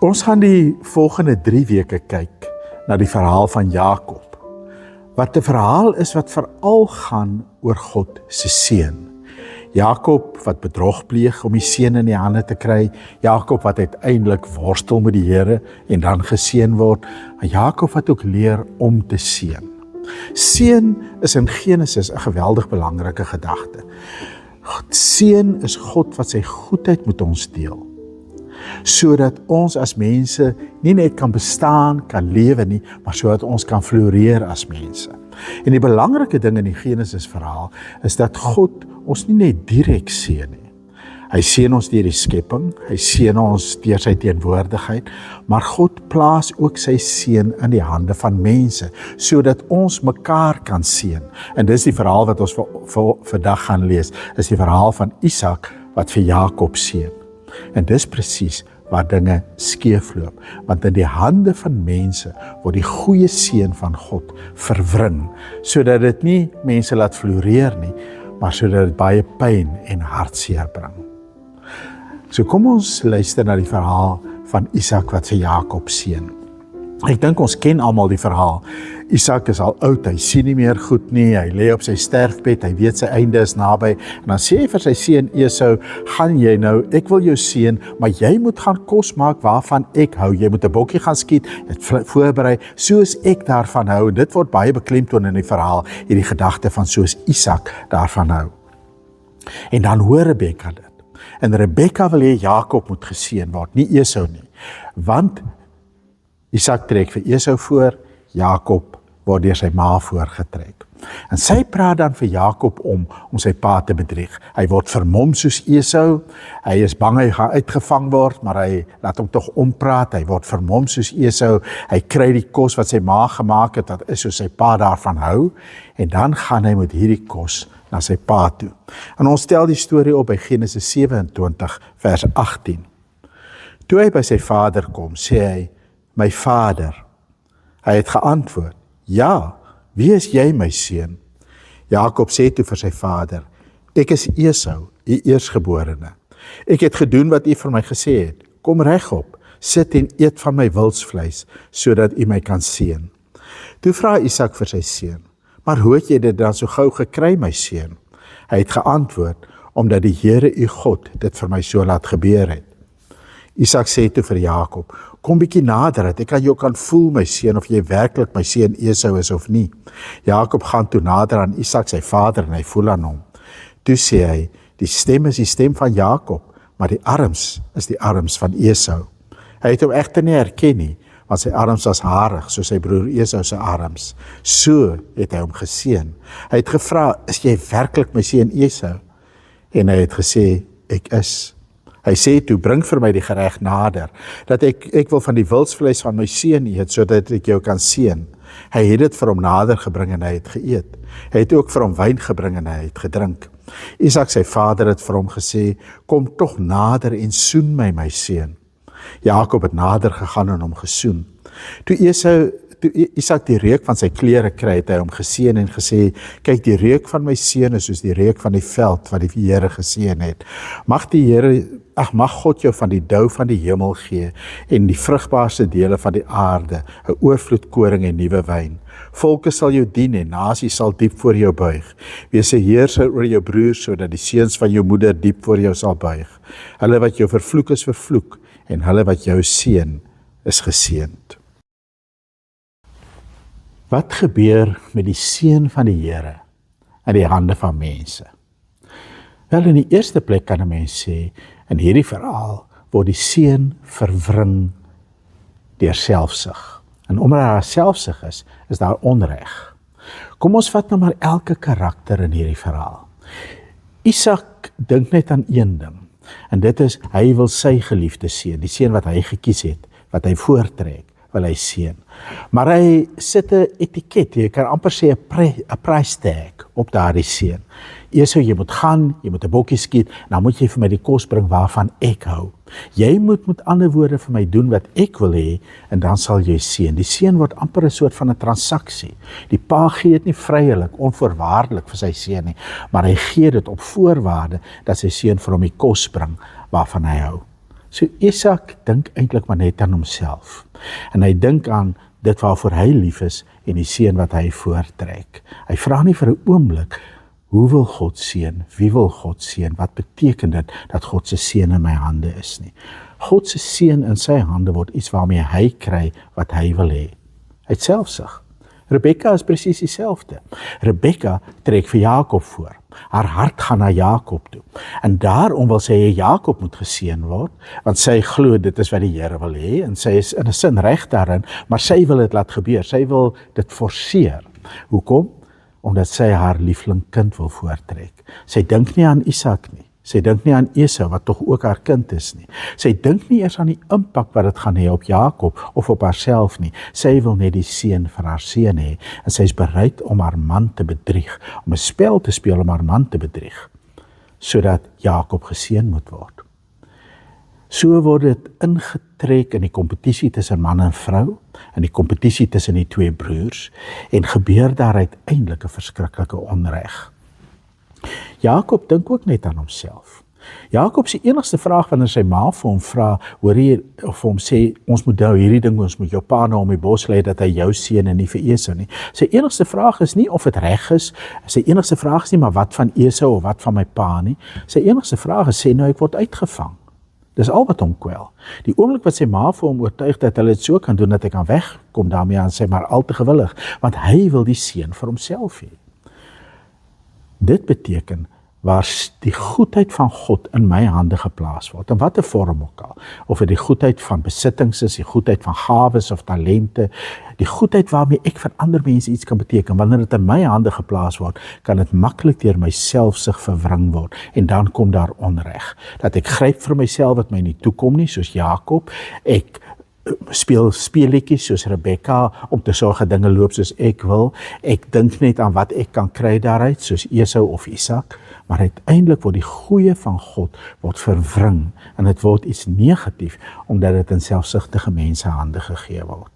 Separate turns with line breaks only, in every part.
Ons gaan die volgende 3 weke kyk na die verhaal van Jakob, wat 'n verhaal is wat veral gaan oor God se seun. Jakob wat bedrog pleeg om die seun in die hande te kry, Jakob wat uiteindelik worstel met die Here en dan geseën word, en Jakob wat ook leer om te seën. Seën is in Genesis 'n geweldig belangrike gedagte. Seën is God wat sy goedheid met ons deel, sodat ons as mense nie net kan bestaan, kan lewe nie, maar sodat ons kan floreer as mense. En die belangrike ding in die Genesis verhaal is dat God ons nie net direk seën nie. Hy seën ons deur die skepping, hy seën ons deur sy teenwoordigheid, maar God plaas ook sy seën in die hande van mense, sodat ons mekaar kan seën. En dis die verhaal wat ons vir vandag gaan lees, is die verhaal van Isak wat vir Jakob seën. En dis presies waar dinge skeefloop, want in die hande van mense word die goeie seën van God verwring, sodat dit nie mense laat floreer nie, maar sodat dit baie pyn en hartseer bring. So kom ons luister na die verhaal van Isak wat vir Jakob seën. Ek dink ons ken almal die verhaal. Isak is al oud, hy sien nie meer goed nie, hy lê op sy sterfbed, hy weet sy einde is naby, en dan sê hy vir sy seun Esau, gaan jy nou, ek wil jou seën, maar jy moet gaan kos maak waarvan ek hou, jy moet 'n bokkie gaan skiet, dit voorberei, soos ek daarvan hou, en dit word baie beklemtoon in die verhaal, hierdie gedagte van soos Isak daarvan hou. En dan hoor Rebekka dit, en Rebekka wil hê Jakob moet geseën word, nie Esau nie, want Isak trek vir Esau voor, Jakob word deur sy ma voorgetrek. En sy praat dan vir Jakob om sy pa te bedrieg. Hy word vermom soos Esau, hy is bang hy gaan uitgevang word, maar hy laat hom tog ompraat, hy word vermom soos Esau, hy kry die kos wat sy ma gemaak het, dat is soos sy pa daarvan hou, en dan gaan hy met hierdie kos na sy pa toe. En ons stel die storie op by Genesis 27 vers 18. Toe hy by sy vader kom, sê hy, my vader. Hy het geantwoord, ja, wie is jy my seun? Jakob sê toe vir sy vader, ek is Esau, die eersgeborene. Ek het gedoen wat u vir my gesê het. Kom regop, sit en eet van my wilsvleis, sodat u my kan seën. Toe vra Isak vir sy seun, maar hoe het jy dit dan so gou gekry, my seun? Hy het geantwoord, omdat die Here u God dit vir my so laat gebeur het. Isak sê toe vir Jakob, kom bietjie nader, dat ek aan jou kan voel, my seun, of jy werklik my seun Esau is of nie. Jakob gaan toe nader aan Isak, sy vader, en hy voel aan hom. Toe sê hy, die stem is die stem van Jakob, maar die arms is die arms van Esau. Hy het hom egter nie herken nie, want sy arms was harig, soos sy broer Esau se arms. So het hy hom geseën. Hy het gevra, is jy werklik my seun Esau? En hy het gesê, ek is. Hy sê toe, bring vir my die gereg nader, dat ek wil van die wilsvleis van my seun eet, sodat ek jou kan seën. Hy het dit vir hom nader gebring en hy het geëet. Hy het ook vir hom wyn gebring en hy het gedrink. Isak sy vader het vir hom gesê, kom tog nader en soen my seun. Jakob het nader gegaan en hom gesoen. Toe Isak die reuk van sy klere kry, het hy hom geseën en gesê, kyk, die reuk van my seun is soos die reuk van die veld wat die Here geseën het. Mag God jou van die dou van die hemel gee en die vrugbaarste dele van die aarde, 'n oorvloed koring en nuwe wyn. Volke sal jou dien en nasies sal diep voor jou buig. Wees 'n heerser oor jou broers, sodat die seuns van jou moeder diep voor jou sal buig. Hulle wat jou vervloek is vervloek, en hulle wat jou seën is geseënd. Wat gebeur met die seën van die Here in die hande van mense? Wel, in die eerste plek kan 'n mens sê, in hierdie verhaal word die seën verwring deur selfsug. En omdat daar selfsug is daar onreg. Kom ons vat nou maar elke karakter in hierdie verhaal. Isak dink net aan een ding, en dit is, hy wil sy geliefde seën, die seën wat hy gekies het, wat hy voortrek, wil hy seën. Maar hy sit 'n etiket, jy kan amper sê 'n price tag op daardie seën. Esau, jy moet gaan, jy moet 'n bokkie skiet, en dan moet jy vir my die kos bring waarvan ek hou. Jy moet met ander woorde vir my doen wat ek wil hê, en dan sal jy seën. Die seën word amper 'n soort van 'n transaksie. Die pa gee dit nie vrylik, onvoorwaardelik vir sy seun nie, maar hy gee dit op voorwaarde dat sy seun vir hom die kos bring waarvan hy hou. So Isak dink eintlik maar net aan homself. En hy dink aan dit waarvoor hy lief is en die seën wat hy voortrek. Hy vra nie vir 'n oomblik, hoe wil God seën? Wie wil God seën? Wat beteken dit dat God se seën in my hande is nie? God se seën in sy hande word iets waarmee hy kry wat hy wil hê. Hy het selfsug. Rebekka is presies dieselfde. Rebekka trek vir Jakob voor. Haar hart gaan na Jakob toe. En daarom wil sy hê Jakob moet geseën word, want sy glo dit is wat die Here wil hê, en sy is in 'n sin reg daarin, maar sy wil dit laat gebeur. Sy wil dit forceer. Hoekom? Omdat sy haar liefling kind wil voortrek. Sy dink nie aan Isak nie. Sy dink nie aan Esau, wat tog ook haar kind is nie. Sy dink nie eers aan die impak wat dit gaan hê op Jakob of op haarself nie. Sy wil net die seën vir haar seun hê, en sy is bereid om haar man te bedrieg, om 'n spel te speel om haar man te bedrieg, sodat Jakob geseën moet word. So word dit ingetrek in die kompetisie tussen man en vrou, in die kompetisie tussen die twee broers, en gebeur daar uiteindelik 'n verskriklike onreg. Jakob dink ook net aan homself. Jakob se enigste vraag wanneer sy ma vir hom vra, hoor jy, of vir hom sê, ons moet nou hierdie ding, ons moet jou pa nou om die bos lei dat hy jou seën en nie vir Esau nie. Sy enigste vraag is nie of dit reg is, sy enigste vraag is nie maar wat van Esau of wat van my pa nie. Sy enigste vraag is, sê nou ek word uitgevang. Dis al wat hom kwel. Die oomblik wat sy ma vir hom oortuig dat hulle dit so kan doen dat hy kan wegkom daarmee, aan sy maar al te gewillig, want hy wil die seën vir homself hê. Dit beteken waar die goedheid van God in my hande geplaas word, in watter vorm ook al, of dit die goedheid van besittings is, die goedheid van gawes of talente, die goedheid waarmee ek vir ander mense iets kan beteken, wanneer dit in my hande geplaas word, kan dit maklik deur myself sig verwring word, en dan kom daar onreg, dat ek gryp vir myself wat my nie toekom nie, soos Jakob, ek speel speletjies soos Rebekka, om te sorg dat dinge loop soos ek wil, ek dink net aan wat ek kan kry daaruit, soos Esau of Isak, maar uiteindelik word die goeie van God word verwring, en dit word iets negatief, omdat dit in selfsugtige mense hande gegee word.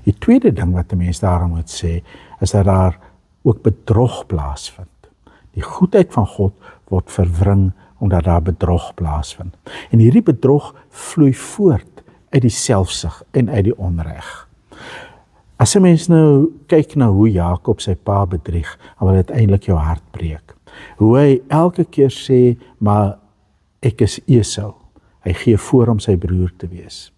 Die tweede ding wat 'n mens daarom moet sê, is dat daar ook bedrog plaasvind. Die goedheid van God word verwring, omdat daar bedrog plaasvind. En hierdie bedrog vloei voort uit die selfsug en uit die onreg. As 'n mens nou kyk na hoe Jakob sy pa bedrieg, dan wil dit eintlik jou hart breek. Hoe hy elke keer sê, maar ek is Esau. Hy gee voor om sy broer te wees.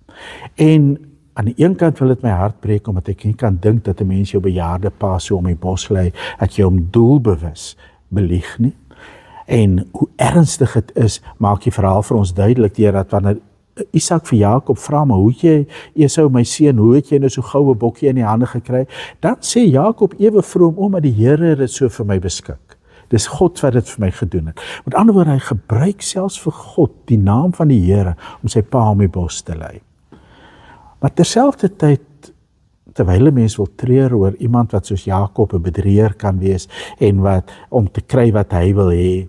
En aan die een kant wil dit my hart breek, omdat ek nie kan dink dat 'n mens jou bejaarde pa so om die bos lei, dat jy hom doelbewus belieg nie. En hoe ernstig dit is, maak die verhaal vir ons duidelik, deur dat wanneer Isak vir Jakob vra, maar hoe het jy, Esau my seun, hoe het jy nou so goue bokkie in die hande gekry? Dan sê Jakob ewe vroom, maar die Here het dit so vir my beskik. Dis God wat dit vir my gedoen het. Met ander woorde, hy gebruik selfs vir God die naam van die Here om sy pa om die bos te lei. Maar terselfdertyd, terwyl 'n mens wil treur oor iemand wat soos Jakob 'n bedrieger kan wees, en wat om te kry wat hy wil hê,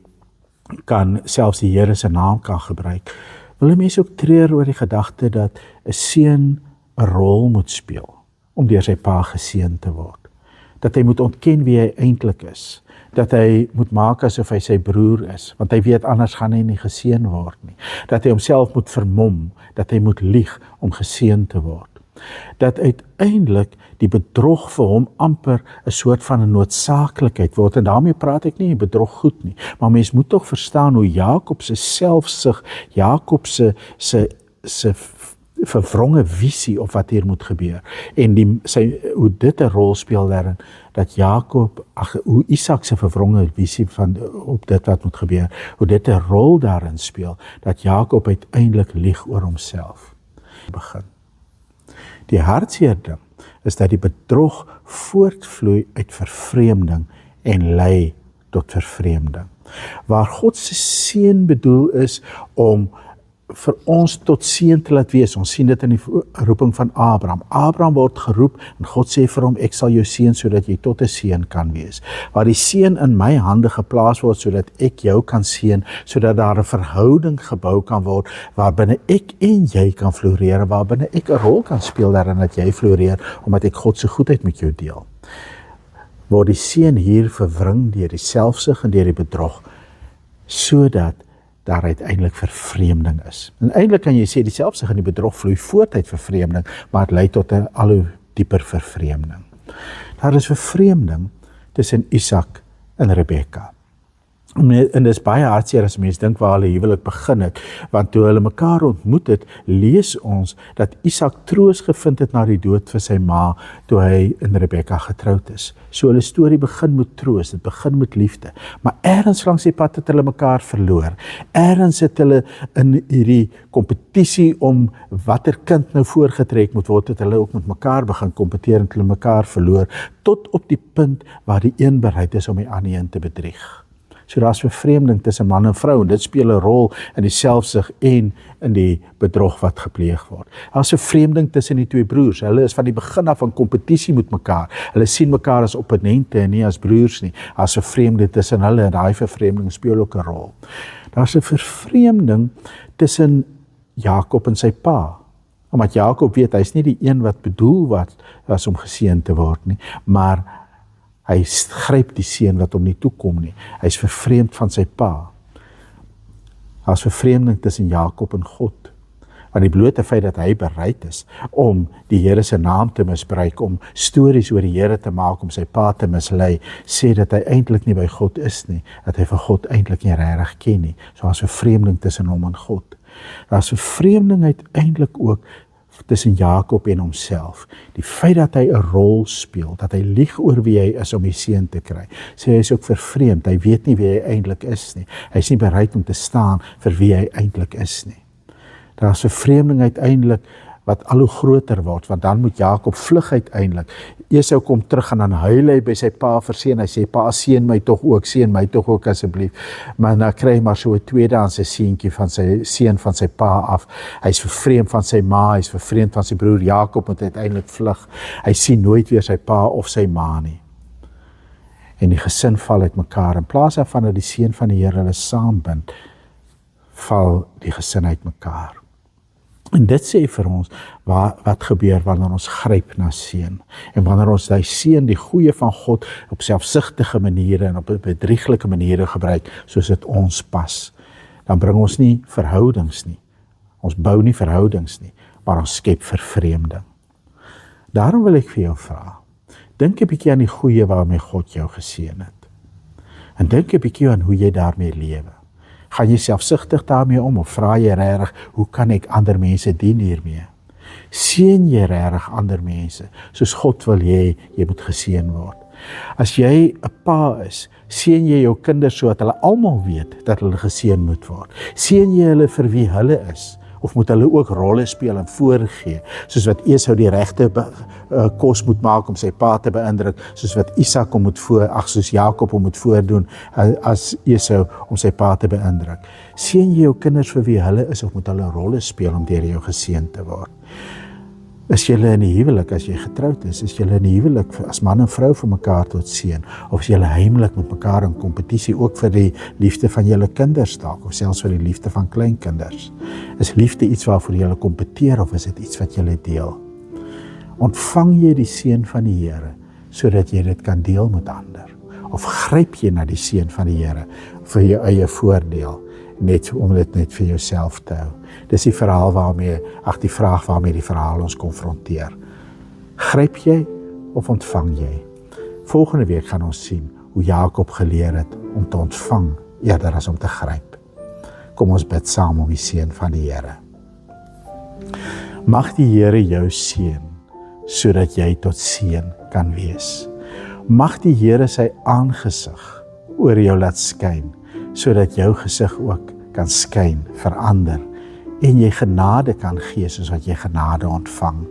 kan selfs die Here se naam kan gebruik, wil 'n mens ook treur oor die gedagte dat 'n seun 'n rol moet speel om deur sy pa geseën te word. Dat hy moet ontken wie hy eintlik is. Dat hy moet maak asof hy sy broer is, want hy weet anders gaan hy nie geseën word nie. Dat hy homself moet vermom, dat hy moet lieg om geseën te word. Dat uiteindelik die bedrog vir hom amper 'n soort van 'n noodsaaklikheid word, en daarmee praat ek nie bedrog goed nie, maar mens moet tog verstaan hoe Jakob se selfsug, Jakob se verwronge visie op wat hier moet gebeur, en hoe dit 'n rol speel daarin, dat Jakob, hoe Isak se verwronge visie op dit wat moet gebeur, hoe dit 'n rol daarin speel, dat Jakob uiteindelik lieg oor homself. Begin. Die hartseer ding is dat die bedrog voortvloei uit vervreemding en lei tot vervreemding. Waar God se seën bedoel is om vir ons tot seën te laat wees. Ons sien dit in die roeping van Abraham. Abraham word geroep en God sê vir hom, ek sal jou seën sodat jy tot 'n seën kan wees. Waar die seën in my hande geplaas word sodat ek jou kan seën, sodat daar 'n verhouding gebou kan word waarbinne ek en jy kan floreer, waarbinne ek 'n rol kan speel daarin dat jy floreer, omdat ek God se goedheid met jou deel. Word die seën hier verwring deur die selfsug en deur die bedrog, sodat daar uiteindelik vervreemding is. En eintlik kan jy sê dieselfde in die bedrog vloei voort uit vervreemding, maar dit lei tot 'n al hoe dieper vervreemding. Daar is vervreemding tussen Isak en Rebekka. En dis baie hartseer as mense dink waar hulle huwelik begin het, want toe hulle mekaar ontmoet het, lees ons dat Isak troos gevind het na die dood vir sy ma, toe hy en Rebekka getroud is. So hulle storie begin met troos, dit begin met liefde, maar ergens langs die pad het hulle mekaar verloor. Ergens het hulle in hierdie kompetisie om watter kind nou voorgetrek moet word, het hulle ook met mekaar begin kompeteer en hulle mekaar verloor, tot op die punt waar die een bereid is om die ander een te bedrieg. So daar's vervreemding tussen man en vrou, en dit speel 'n rol in die selfsug en in die bedrog wat gepleeg word. Daar's vervreemding tussen die twee broers. Hulle is van die begin af in kompetisie met mekaar. Hulle sien mekaar as opponente en nie as broers nie. Daar's vervreemding tussen hulle, en daai vervreemding speel ook 'n rol. Daar's 'n vervreemding tussen Jakob en sy pa. Omdat Jakob weet, hy's nie die een wat bedoel was om geseën te word nie, maar hy gryp die seën wat hom nie toekom nie. Hy's vervreemd van sy pa. Daar's vervreemding tussen Jakob en God. Want die blote feit dat hy bereid is om die Here se naam te misbruik, om stories oor die Here te maak, om sy pa te mislei, sê dat hy eintlik nie by God is nie, dat hy vir God eintlik nie regtig ken nie. So daar's vervreemding tussen hom en God. Daar's vervreemding uiteindelik ook tussen Jakob en homself. Die feit dat hy 'n rol speel, dat hy lieg oor wie hy is om die seën te kry, sê hy is ook vervreemd. Hy weet nie wie hy eintlik is nie. Hy is nie bereid om te staan vir wie hy eintlik is nie. Daar is vervreemding uiteindelik wat al hoe groter word, want dan moet Jakob vlug uiteindelik. Esau kom terug en dan huil hy by sy pa vir seën. Hy sê, pa, seën my tog ook asseblief. Maar dan kry hy maar so 'n tweedehandse seentjie van sy seun van sy pa af. Hy's vervreemd van sy ma, hy's vervreemd van sy broer. Jakob moet uiteindelik vlug. Hy sien nooit weer sy pa of sy ma nie. En die gesin val uitmekaar. In plaas daarvan dat die seën van die Here hulle saambind, val die gesin uitmekaar. En dit sê vir ons wat gebeur wanneer ons gryp na seën. En wanneer ons die seën, die goeie van God, op selfsugtige maniere en op 'n bedrieglike maniere gebruik, soos dit ons pas. Dan bring ons nie verhoudings nie. Ons bou nie verhoudings nie, maar ons skep vervreemding. Daarom wil ek vir jou vra, dink 'n bietjie aan die goeie waarmee God jou geseën het. En dink 'n bietjie aan hoe jy daarmee lewe. Gaan jy selfsugtig daarmee om, of vra jy regtig, hoe kan ek ander mense dien hiermee? Seën jy regtig ander mense, soos God wil jy moet geseën word? As jy 'n pa is, seën jy jou kinders sodat hulle almal weet dat hulle geseën moet word? Seën jy hulle vir wie hulle is? Of moet hulle ook rolle speel en voorgee, soos wat Esau die regte kos moet maak om sy pa te beïndruk, soos wat soos Jakob hom moet voordoen as Esau om sy pa te beïndruk. Seën jy jou kinders vir wie hulle is, of moet hulle rolle speel om deur jou geseën te word? Is julle in die huwelik, as jy getroud is julle in die huwelik as man en vrou vir mekaar tot seën, of is julle heimlik met mekaar in kompetisie, ook vir die liefde van julle kinders dalk, of selfs vir die liefde van kleinkinders? Is liefde iets waarvoor julle kompeteer, of is dit iets wat julle deel? Ontvang jy die seën van die Here, sodat jy dit kan deel met ander? Of gryp jy na die seën van die Here vir jou eie voordeel, om dit net vir jouself te hou? Dis die vraag waarmee die verhaal ons konfronteer. Gryp jy of ontvang jy? Volgende week gaan ons sien hoe Jakob geleer het om te ontvang eerder as om te gryp. Kom ons bid saam om die seën van die Here. Mag die Here jou seën, sodat jy tot seën kan wees. Mag die Here sy aangesig oor jou laat skyn, sodat jou gesig ook kan skyn vir ander, en jy genade kan gee soos wat jy genade ontvang.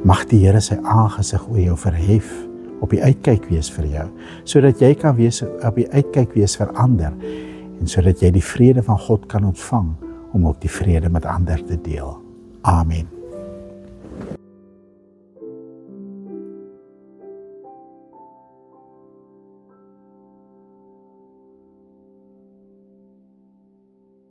Mag die Here sy aangesig oor jou verhef, op die uitkyk wees vir jou, sodat jy kan op die uitkyk wees vir ander, en sodat jy die vrede van God kan ontvang, om ook die vrede met ander te deel. Amen.